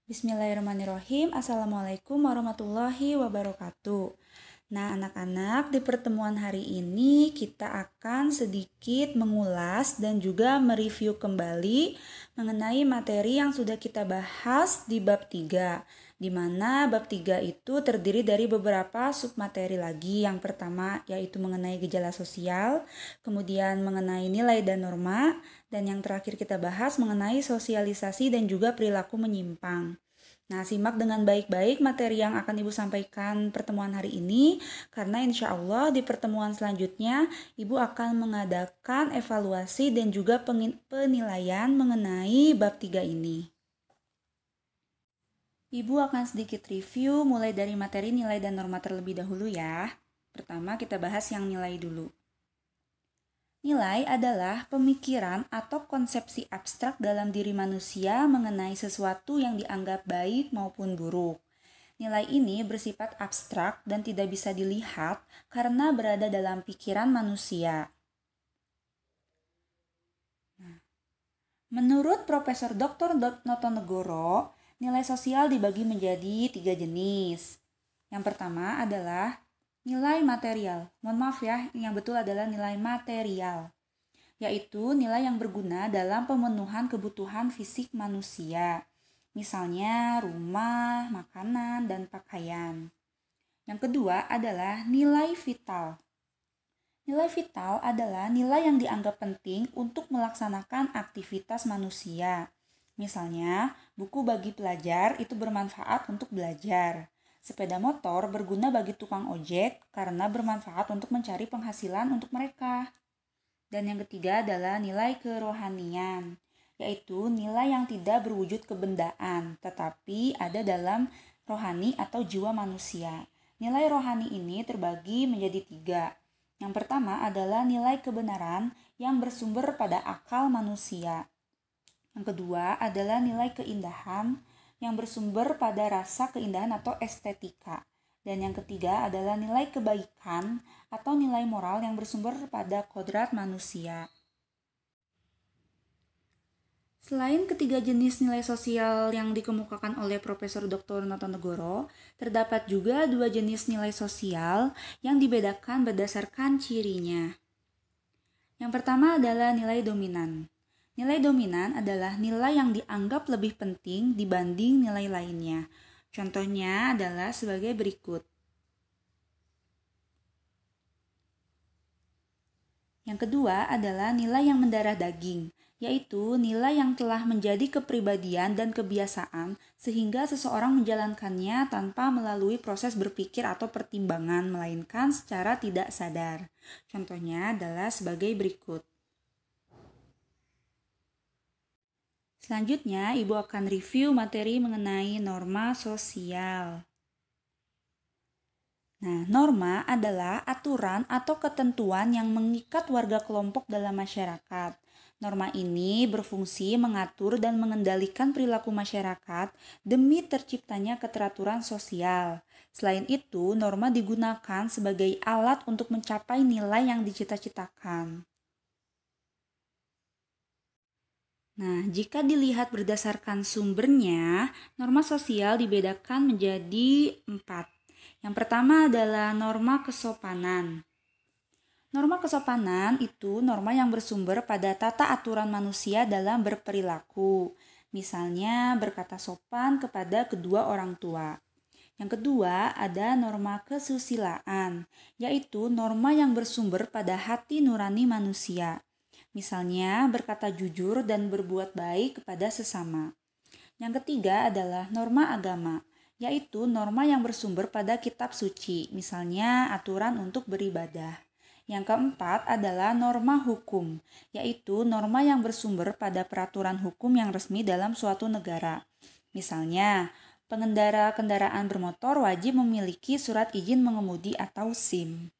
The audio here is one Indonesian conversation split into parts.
Bismillahirrahmanirrahim. Assalamualaikum warahmatullahi wabarakatuh. Nah, anak-anak, di pertemuan hari ini kita akan sedikit mengulas dan juga mereview kembali mengenai materi yang sudah kita bahas di bab 3, di mana bab 3 itu terdiri dari beberapa submateri lagi. Yang pertama yaitu mengenai gejala sosial, kemudian mengenai nilai dan norma, dan yang terakhir kita bahas mengenai sosialisasi dan juga perilaku menyimpang. Nah, simak dengan baik-baik materi yang akan Ibu sampaikan pertemuan hari ini, karena insya Allah di pertemuan selanjutnya Ibu akan mengadakan evaluasi dan juga penilaian mengenai bab 3 ini. Ibu akan sedikit review mulai dari materi nilai dan norma terlebih dahulu ya. Pertama kita bahas yang nilai dulu. Nilai adalah pemikiran atau konsepsi abstrak dalam diri manusia mengenai sesuatu yang dianggap baik maupun buruk. Nilai ini bersifat abstrak dan tidak bisa dilihat karena berada dalam pikiran manusia. Menurut Profesor Dr. Notonegoro, nilai sosial dibagi menjadi 3 jenis. Yang pertama adalah nilai material. Mohon maaf ya, yang betul adalah nilai material, yaitu nilai yang berguna dalam pemenuhan kebutuhan fisik manusia, misalnya rumah, makanan, dan pakaian. Yang kedua adalah nilai vital. Nilai vital adalah nilai yang dianggap penting untuk melaksanakan aktivitas manusia. Misalnya, buku bagi pelajar itu bermanfaat untuk belajar. Sepeda motor berguna bagi tukang ojek karena bermanfaat untuk mencari penghasilan untuk mereka. Dan yang ketiga adalah nilai kerohanian, yaitu nilai yang tidak berwujud kebendaan, tetapi ada dalam rohani atau jiwa manusia. Nilai rohani ini terbagi menjadi 3. Yang pertama adalah nilai kebenaran yang bersumber pada akal manusia. Yang kedua adalah nilai keindahan yang bersumber pada rasa keindahan atau estetika. Dan yang ketiga adalah nilai kebaikan atau nilai moral yang bersumber pada kodrat manusia. Selain ketiga jenis nilai sosial yang dikemukakan oleh Profesor Dr. Notonegoro, terdapat juga 2 jenis nilai sosial yang dibedakan berdasarkan cirinya. Yang pertama adalah nilai dominan. Nilai dominan adalah nilai yang dianggap lebih penting dibanding nilai lainnya. Contohnya adalah sebagai berikut. Yang kedua adalah nilai yang mendarah daging, yaitu nilai yang telah menjadi kepribadian dan kebiasaan sehingga seseorang menjalankannya tanpa melalui proses berpikir atau pertimbangan, melainkan secara tidak sadar. Contohnya adalah sebagai berikut. Selanjutnya, Ibu akan review materi mengenai norma sosial. Nah, norma adalah aturan atau ketentuan yang mengikat warga kelompok dalam masyarakat. Norma ini berfungsi mengatur dan mengendalikan perilaku masyarakat demi terciptanya keteraturan sosial. Selain itu, norma digunakan sebagai alat untuk mencapai nilai yang dicita-citakan. Nah, jika dilihat berdasarkan sumbernya, norma sosial dibedakan menjadi 4. Yang pertama adalah norma kesopanan. Norma kesopanan itu norma yang bersumber pada tata aturan manusia dalam berperilaku. Misalnya berkata sopan kepada kedua orang tua. Yang kedua ada norma kesusilaan, yaitu norma yang bersumber pada hati nurani manusia. Misalnya berkata jujur dan berbuat baik kepada sesama. Yang ketiga adalah norma agama, yaitu norma yang bersumber pada kitab suci, misalnya aturan untuk beribadah. Yang keempat adalah norma hukum, yaitu norma yang bersumber pada peraturan hukum yang resmi dalam suatu negara. Misalnya, pengendara kendaraan bermotor wajib memiliki surat izin mengemudi atau SIM.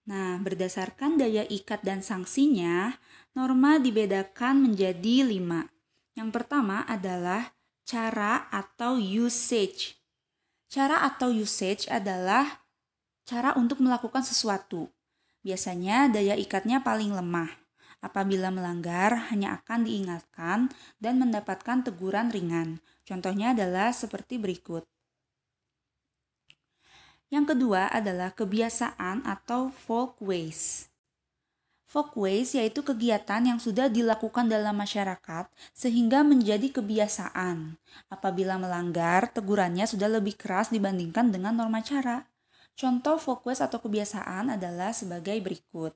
Nah, berdasarkan daya ikat dan sanksinya, norma dibedakan menjadi 5. Yang pertama adalah cara atau usage. Cara atau usage adalah cara untuk melakukan sesuatu. Biasanya daya ikatnya paling lemah. Apabila melanggar, hanya akan diingatkan dan mendapatkan teguran ringan. Contohnya adalah seperti berikut. Yang kedua adalah kebiasaan atau folkways. Folkways yaitu kegiatan yang sudah dilakukan dalam masyarakat sehingga menjadi kebiasaan. Apabila melanggar, tegurannya sudah lebih keras dibandingkan dengan norma cara. Contoh folkways atau kebiasaan adalah sebagai berikut.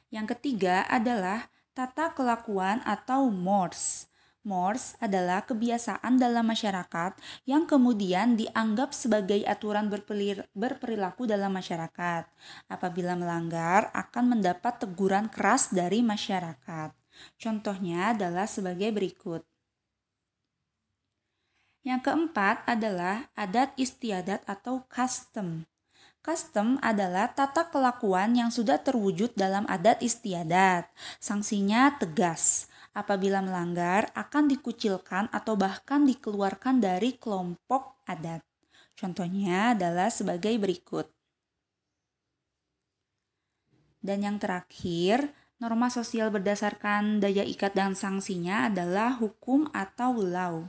Yang ketiga adalah tata kelakuan atau mores. Mores adalah kebiasaan dalam masyarakat yang kemudian dianggap sebagai aturan berperilaku dalam masyarakat. Apabila melanggar, akan mendapat teguran keras dari masyarakat. Contohnya adalah sebagai berikut. Yang keempat adalah adat istiadat atau custom. Custom adalah tata kelakuan yang sudah terwujud dalam adat istiadat. Sanksinya tegas. Apabila melanggar, akan dikucilkan atau bahkan dikeluarkan dari kelompok adat. Contohnya adalah sebagai berikut. Dan yang terakhir, norma sosial berdasarkan daya ikat dan sanksinya adalah hukum atau law.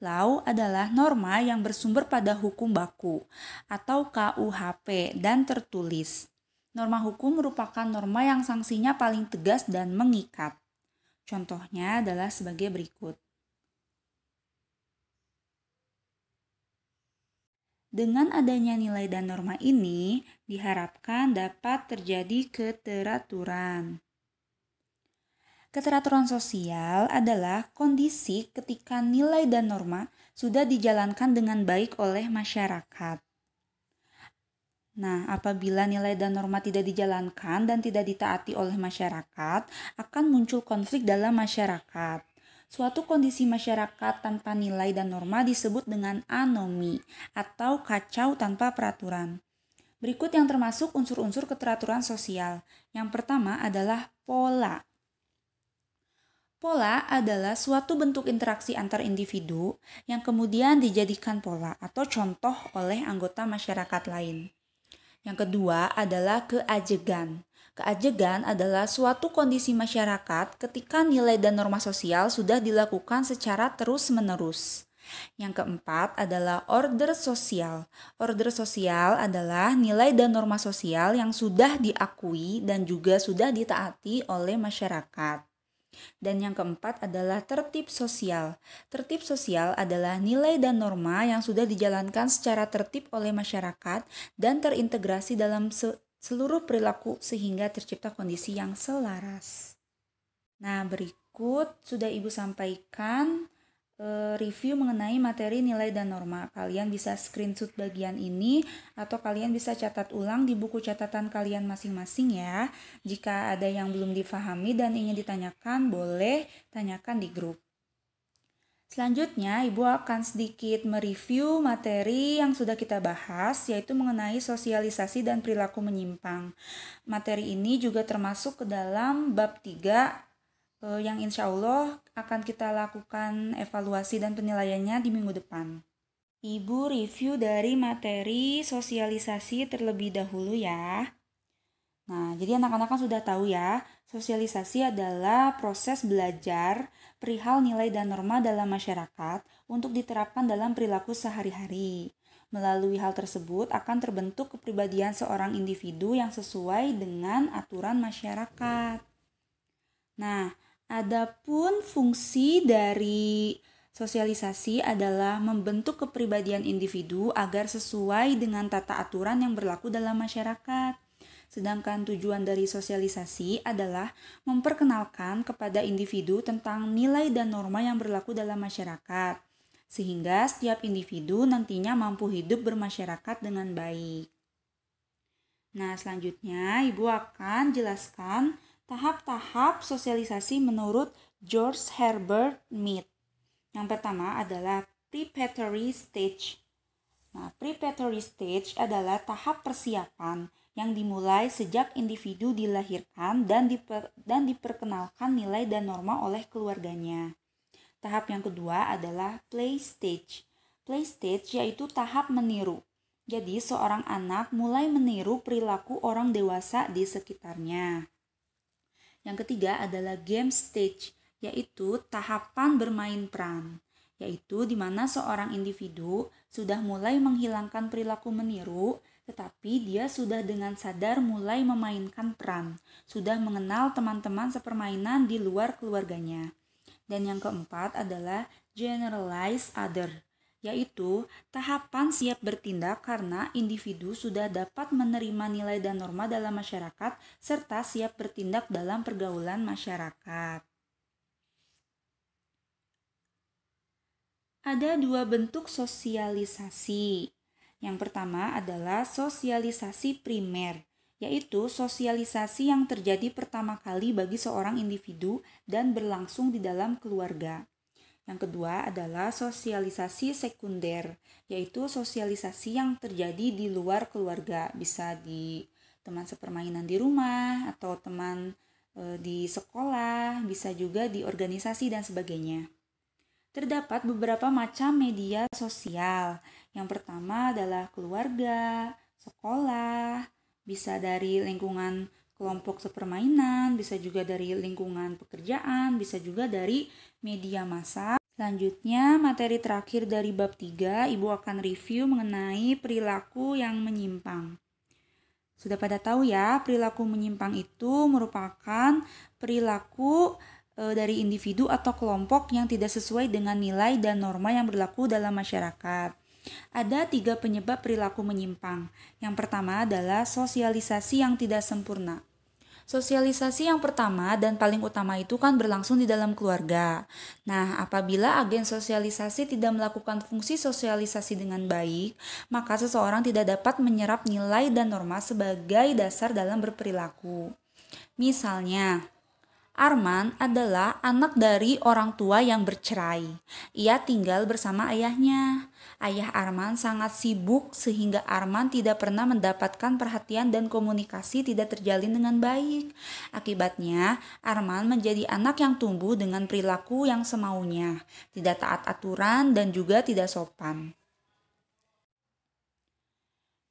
Law adalah norma yang bersumber pada hukum baku atau KUHP dan tertulis. Norma hukum merupakan norma yang sanksinya paling tegas dan mengikat. Contohnya adalah sebagai berikut. Dengan adanya nilai dan norma ini, diharapkan dapat terjadi keteraturan. Keteraturan sosial adalah kondisi ketika nilai dan norma sudah dijalankan dengan baik oleh masyarakat. Nah, apabila nilai dan norma tidak dijalankan dan tidak ditaati oleh masyarakat, akan muncul konflik dalam masyarakat. Suatu kondisi masyarakat tanpa nilai dan norma disebut dengan anomi atau kacau tanpa peraturan. Berikut yang termasuk unsur-unsur keteraturan sosial. Yang pertama adalah pola. Pola adalah suatu bentuk interaksi antar individu yang kemudian dijadikan pola atau contoh oleh anggota masyarakat lain. Yang kedua adalah keajegan. Keajegan adalah suatu kondisi masyarakat ketika nilai dan norma sosial sudah dilakukan secara terus-menerus. Yang keempat adalah order sosial. Order sosial adalah nilai dan norma sosial yang sudah diakui dan juga sudah ditaati oleh masyarakat. Dan yang keempat adalah tertib sosial. Tertib sosial adalah nilai dan norma yang sudah dijalankan secara tertib oleh masyarakat dan terintegrasi dalam seluruh perilaku sehingga tercipta kondisi yang selaras. Nah, berikut sudah Ibu sampaikan review mengenai materi nilai dan norma. Kalian bisa screenshot bagian ini atau kalian bisa catat ulang di buku catatan kalian masing-masing ya. Jika ada yang belum difahami dan ingin ditanyakan, boleh tanyakan di grup. Selanjutnya, Ibu akan sedikit mereview materi yang sudah kita bahas, yaitu mengenai sosialisasi dan perilaku menyimpang. Materi ini juga termasuk ke dalam bab 3 yang insya Allah akan kita lakukan evaluasi dan penilaiannya di minggu depan. Ibu review dari materi sosialisasi terlebih dahulu ya. Nah, jadi anak-anak kan sudah tahu ya, sosialisasi adalah proses belajar perihal nilai dan norma dalam masyarakat untuk diterapkan dalam perilaku sehari-hari. Melalui hal tersebut akan terbentuk kepribadian seorang individu yang sesuai dengan aturan masyarakat. Nah, adapun fungsi dari sosialisasi adalah membentuk kepribadian individu agar sesuai dengan tata aturan yang berlaku dalam masyarakat. Sedangkan tujuan dari sosialisasi adalah memperkenalkan kepada individu tentang nilai dan norma yang berlaku dalam masyarakat, sehingga setiap individu nantinya mampu hidup bermasyarakat dengan baik. Nah, selanjutnya Ibu akan jelaskan tahap-tahap sosialisasi menurut George Herbert Mead. Yang pertama adalah preparatory stage. Nah, preparatory stage adalah tahap persiapan yang dimulai sejak individu dilahirkan dan diperkenalkan nilai dan norma oleh keluarganya. Tahap yang kedua adalah play stage. Play stage yaitu tahap meniru. Jadi seorang anak mulai meniru perilaku orang dewasa di sekitarnya. Yang ketiga adalah game stage, yaitu tahapan bermain peran, yaitu di mana seorang individu sudah mulai menghilangkan perilaku meniru, tetapi dia sudah dengan sadar mulai memainkan peran, sudah mengenal teman-teman sepermainan di luar keluarganya. Dan yang keempat adalah generalize other, yaitu tahapan siap bertindak karena individu sudah dapat menerima nilai dan norma dalam masyarakat serta siap bertindak dalam pergaulan masyarakat. Ada dua bentuk sosialisasi. Yang pertama adalah sosialisasi primer, yaitu sosialisasi yang terjadi pertama kali bagi seorang individu dan berlangsung di dalam keluarga. Yang kedua adalah sosialisasi sekunder, yaitu sosialisasi yang terjadi di luar keluarga, bisa di teman sepermainan di rumah atau teman di sekolah, bisa juga di organisasi dan sebagainya. Terdapat beberapa macam media sosial. Yang pertama adalah keluarga, sekolah, bisa dari lingkungan kelompok sepermainan, bisa juga dari lingkungan pekerjaan, bisa juga dari media massa. Selanjutnya, materi terakhir dari bab 3, Ibu akan review mengenai perilaku yang menyimpang. Sudah pada tahu ya, perilaku menyimpang itu merupakan perilaku dari individu atau kelompok yang tidak sesuai dengan nilai dan norma yang berlaku dalam masyarakat. Ada 3 penyebab perilaku menyimpang. Yang pertama adalah sosialisasi yang tidak sempurna. Sosialisasi yang pertama dan paling utama itu kan berlangsung di dalam keluarga. Nah, apabila agen sosialisasi tidak melakukan fungsi sosialisasi dengan baik, maka seseorang tidak dapat menyerap nilai dan norma sebagai dasar dalam berperilaku. Misalnya, Arman adalah anak dari orang tua yang bercerai. Ia tinggal bersama ayahnya. Ayah Arman sangat sibuk sehingga Arman tidak pernah mendapatkan perhatian dan komunikasi tidak terjalin dengan baik. Akibatnya, Arman menjadi anak yang tumbuh dengan perilaku yang semaunya, tidak taat aturan dan juga tidak sopan.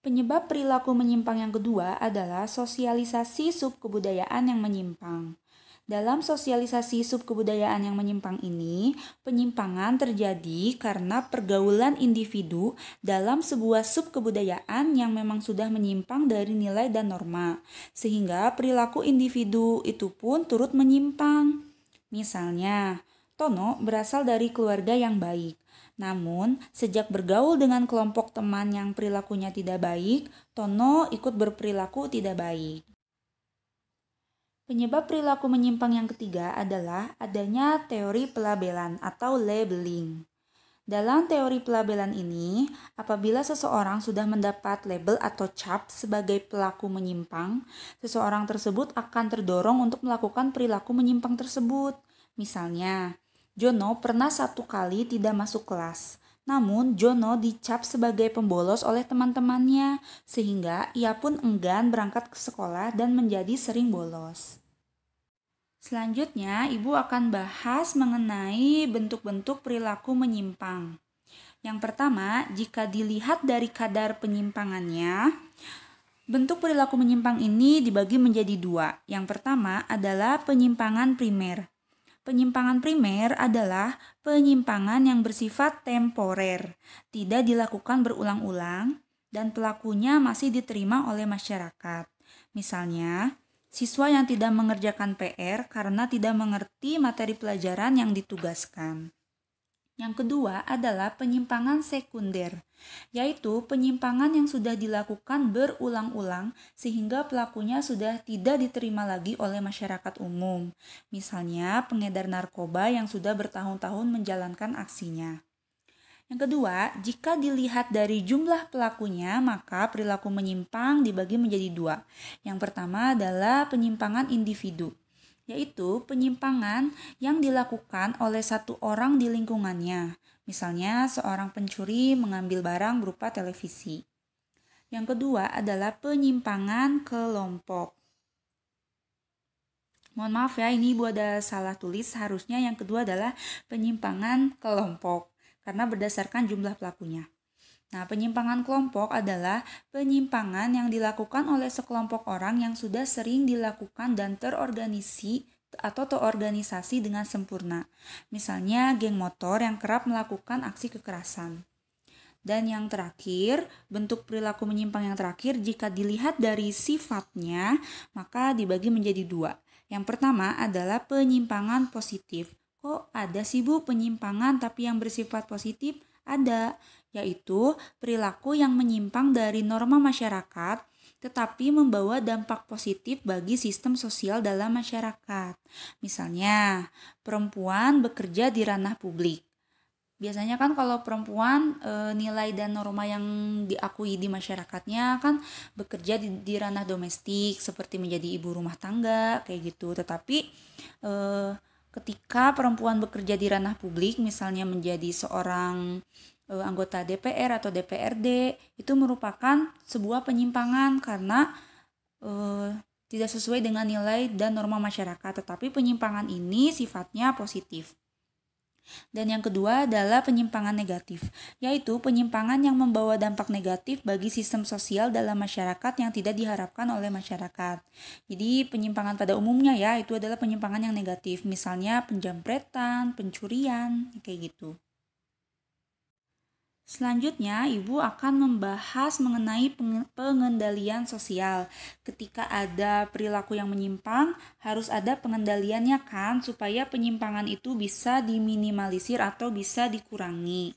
Penyebab perilaku menyimpang yang kedua adalah sosialisasi subkebudayaan yang menyimpang. Dalam sosialisasi subkebudayaan yang menyimpang ini, penyimpangan terjadi karena pergaulan individu dalam sebuah subkebudayaan yang memang sudah menyimpang dari nilai dan norma, sehingga perilaku individu itu pun turut menyimpang. Misalnya, Tono berasal dari keluarga yang baik. Namun, sejak bergaul dengan kelompok teman yang perilakunya tidak baik, Tono ikut berperilaku tidak baik. Penyebab perilaku menyimpang yang ketiga adalah adanya teori pelabelan atau labeling. Dalam teori pelabelan ini, apabila seseorang sudah mendapat label atau cap sebagai pelaku menyimpang, seseorang tersebut akan terdorong untuk melakukan perilaku menyimpang tersebut. Misalnya, Jono pernah 1 kali tidak masuk kelas. Namun, Jono dicap sebagai pembolos oleh teman-temannya, sehingga ia pun enggan berangkat ke sekolah dan menjadi sering bolos. Selanjutnya, Ibu akan bahas mengenai bentuk-bentuk perilaku menyimpang. Yang pertama, jika dilihat dari kadar penyimpangannya, bentuk perilaku menyimpang ini dibagi menjadi 2. Yang pertama adalah penyimpangan primer. Penyimpangan primer adalah penyimpangan yang bersifat temporer, tidak dilakukan berulang-ulang, dan pelakunya masih diterima oleh masyarakat. Misalnya, siswa yang tidak mengerjakan PR karena tidak mengerti materi pelajaran yang ditugaskan. Yang kedua adalah penyimpangan sekunder, yaitu penyimpangan yang sudah dilakukan berulang-ulang sehingga pelakunya sudah tidak diterima lagi oleh masyarakat umum. Misalnya, pengedar narkoba yang sudah bertahun-tahun menjalankan aksinya. Yang kedua, jika dilihat dari jumlah pelakunya, maka perilaku menyimpang dibagi menjadi 2. Yang pertama adalah penyimpangan individu, yaitu penyimpangan yang dilakukan oleh 1 orang di lingkungannya. Misalnya, seorang pencuri mengambil barang berupa televisi. Yang kedua adalah penyimpangan kelompok. Mohon maaf ya, ini Ibu ada salah tulis. Harusnya yang kedua adalah penyimpangan kelompok, karena berdasarkan jumlah pelakunya. Nah, penyimpangan kelompok adalah penyimpangan yang dilakukan oleh sekelompok orang yang sudah sering dilakukan dan terorganisasi dengan sempurna. Misalnya, geng motor yang kerap melakukan aksi kekerasan. Dan yang terakhir, bentuk perilaku menyimpang yang terakhir jika dilihat dari sifatnya, maka dibagi menjadi dua. Yang pertama adalah penyimpangan positif. Kok ada sih Bu penyimpangan tapi yang bersifat positif? Ada, yaitu perilaku yang menyimpang dari norma masyarakat tetapi membawa dampak positif bagi sistem sosial dalam masyarakat. Misalnya, perempuan bekerja di ranah publik. Biasanya kan kalau perempuan nilai dan norma yang diakui di masyarakatnya kan bekerja di ranah domestik seperti menjadi ibu rumah tangga kayak gitu. Tetapi ketika perempuan bekerja di ranah publik misalnya menjadi seorang anggota DPR atau DPRD itu merupakan sebuah penyimpangan karena tidak sesuai dengan nilai dan norma masyarakat. Tetapi penyimpangan ini sifatnya positif. Dan yang kedua adalah penyimpangan negatif, yaitu penyimpangan yang membawa dampak negatif bagi sistem sosial dalam masyarakat yang tidak diharapkan oleh masyarakat. Jadi penyimpangan pada umumnya ya, itu adalah penyimpangan yang negatif, misalnya penjamretan, pencurian, kayak gitu. Selanjutnya, Ibu akan membahas mengenai pengendalian sosial. Ketika ada perilaku yang menyimpang, harus ada pengendaliannya kan, supaya penyimpangan itu bisa diminimalisir atau bisa dikurangi.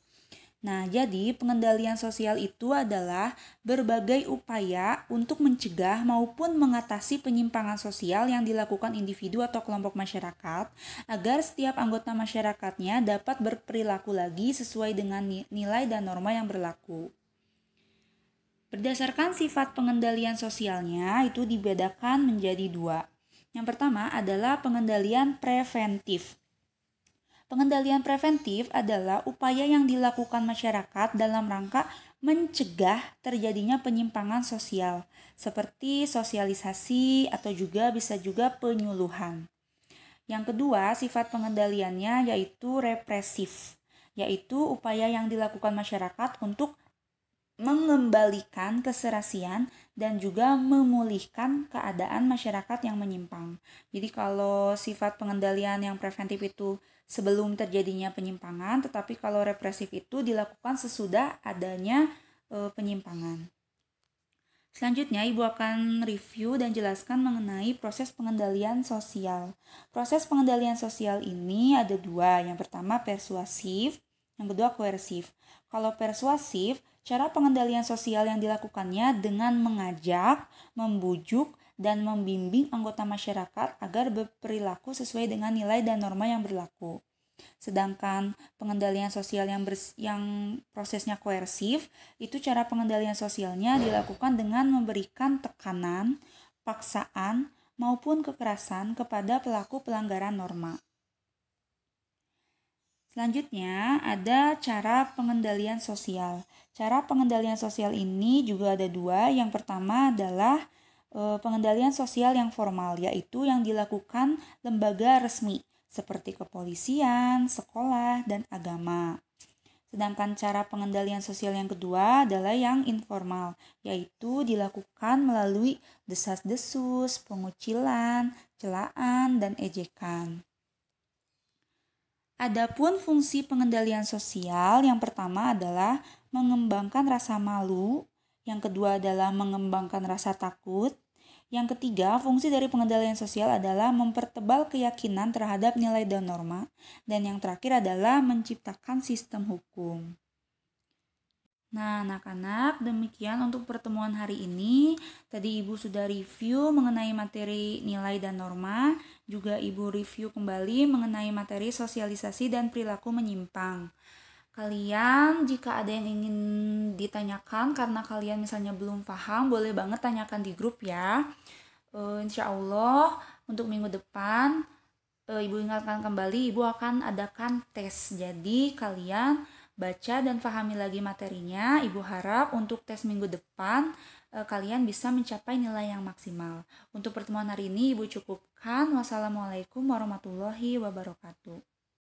Nah, jadi pengendalian sosial itu adalah berbagai upaya untuk mencegah maupun mengatasi penyimpangan sosial yang dilakukan individu atau kelompok masyarakat agar setiap anggota masyarakatnya dapat berperilaku lagi sesuai dengan nilai dan norma yang berlaku. Berdasarkan sifat pengendalian sosialnya itu dibedakan menjadi dua. Yang pertama adalah pengendalian preventif. Pengendalian preventif adalah upaya yang dilakukan masyarakat dalam rangka mencegah terjadinya penyimpangan sosial, seperti sosialisasi atau bisa juga penyuluhan. Yang kedua, sifat pengendaliannya yaitu represif, yaitu upaya yang dilakukan masyarakat untuk mengembalikan keserasian dan juga memulihkan keadaan masyarakat yang menyimpang. Jadi kalau sifat pengendalian yang preventif itu sebelum terjadinya penyimpangan, tetapi kalau represif itu dilakukan sesudah adanya penyimpangan. Selanjutnya, Ibu akan review dan jelaskan mengenai proses pengendalian sosial. Proses pengendalian sosial ini ada dua. Yang pertama persuasif, yang kedua koersif. Kalau persuasif, cara pengendalian sosial yang dilakukannya dengan mengajak, membujuk, dan membimbing anggota masyarakat agar berperilaku sesuai dengan nilai dan norma yang berlaku. Sedangkan pengendalian sosial yang prosesnya koersif, itu cara pengendalian sosialnya dilakukan dengan memberikan tekanan, paksaan, maupun kekerasan kepada pelaku pelanggaran norma. Selanjutnya ada cara pengendalian sosial. Cara pengendalian sosial ini juga ada dua. Yang pertama adalah pengendalian sosial yang formal, yaitu yang dilakukan lembaga resmi seperti kepolisian, sekolah, dan agama. Sedangkan cara pengendalian sosial yang kedua adalah yang informal, yaitu dilakukan melalui desas-desus, pengucilan, celaan, dan ejekan. Adapun fungsi pengendalian sosial, yang pertama adalah mengembangkan rasa malu, yang kedua adalah mengembangkan rasa takut, yang ketiga, fungsi dari pengendalian sosial adalah mempertebal keyakinan terhadap nilai dan norma, dan yang terakhir adalah menciptakan sistem hukum. Nah, anak-anak, demikian untuk pertemuan hari ini. Tadi Ibu sudah review mengenai materi nilai dan norma, juga Ibu review kembali mengenai materi sosialisasi dan perilaku menyimpang. Kalian jika ada yang ingin ditanyakan karena kalian misalnya belum paham, boleh banget tanyakan di grup ya. Insya Allah untuk minggu depan Ibu ingatkan kembali, Ibu akan adakan tes. Jadi kalian baca dan pahami lagi materinya. Ibu harap untuk tes minggu depan kalian bisa mencapai nilai yang maksimal. Untuk pertemuan hari ini Ibu cukupkan. Wassalamualaikum warahmatullahi wabarakatuh.